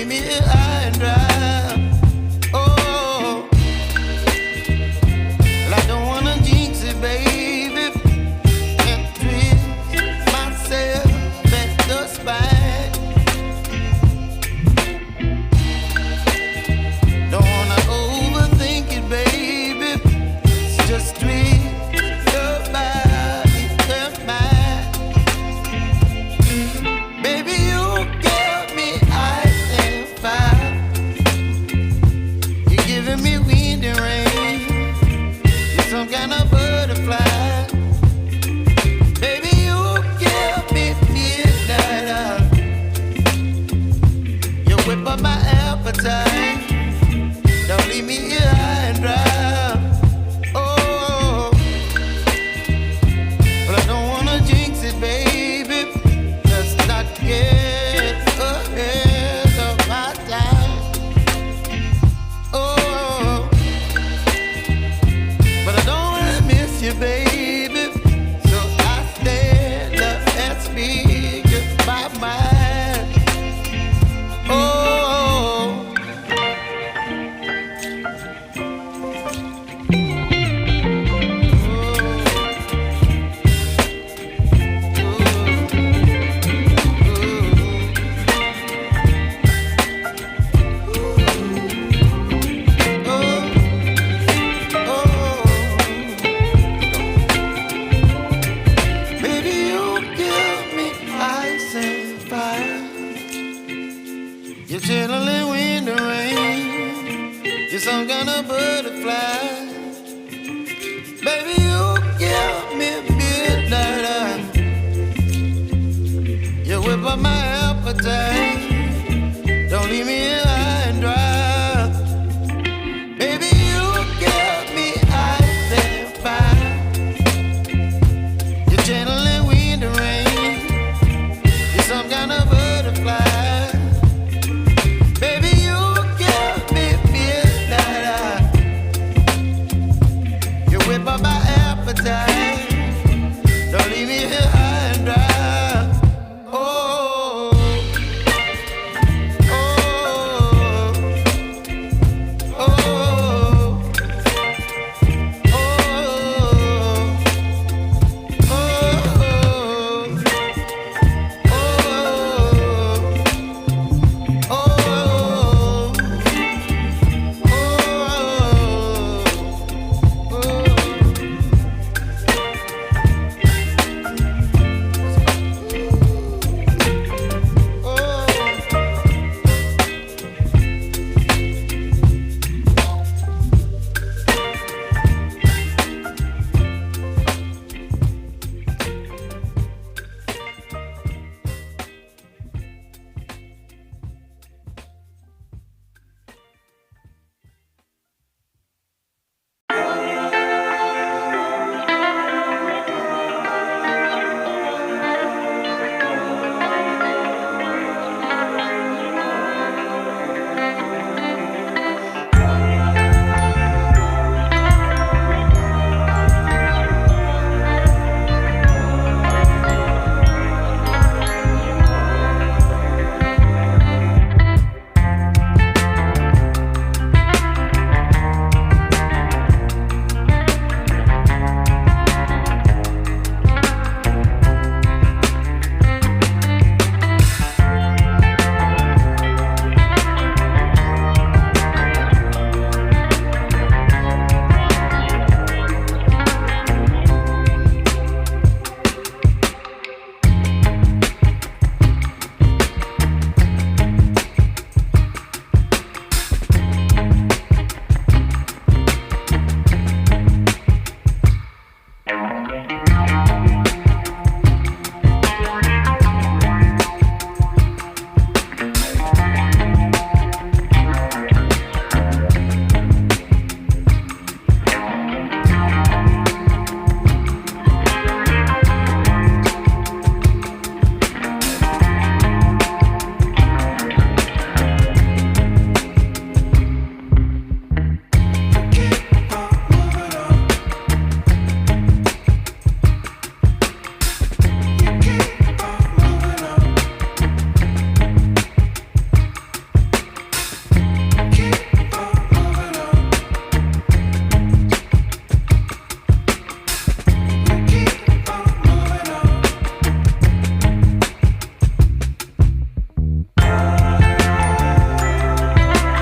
leave me high and dry. Oh, well, I don't wanna jinx it, baby, and twist myself at the spine. Don't wanna overthink it, baby. It's just twist your body and mine. Baby, you give me ice and fire. You're giving me wind and rain. You're some kind of butterfly. Baby, you give me midnight oil. You whip up my appetite. Don't leave me here high and dry. Oh, but I don't wanna jinx it, baby. Let's not get ahead of my time. Oh, but I don't wanna miss you, baby. So I stand up and speak my mind. Oh. Baby, you give me ice and fire. You're chilling wind and rain. You're some kind of butterfly. Baby, you give me midnight oil. You whip up my appetite.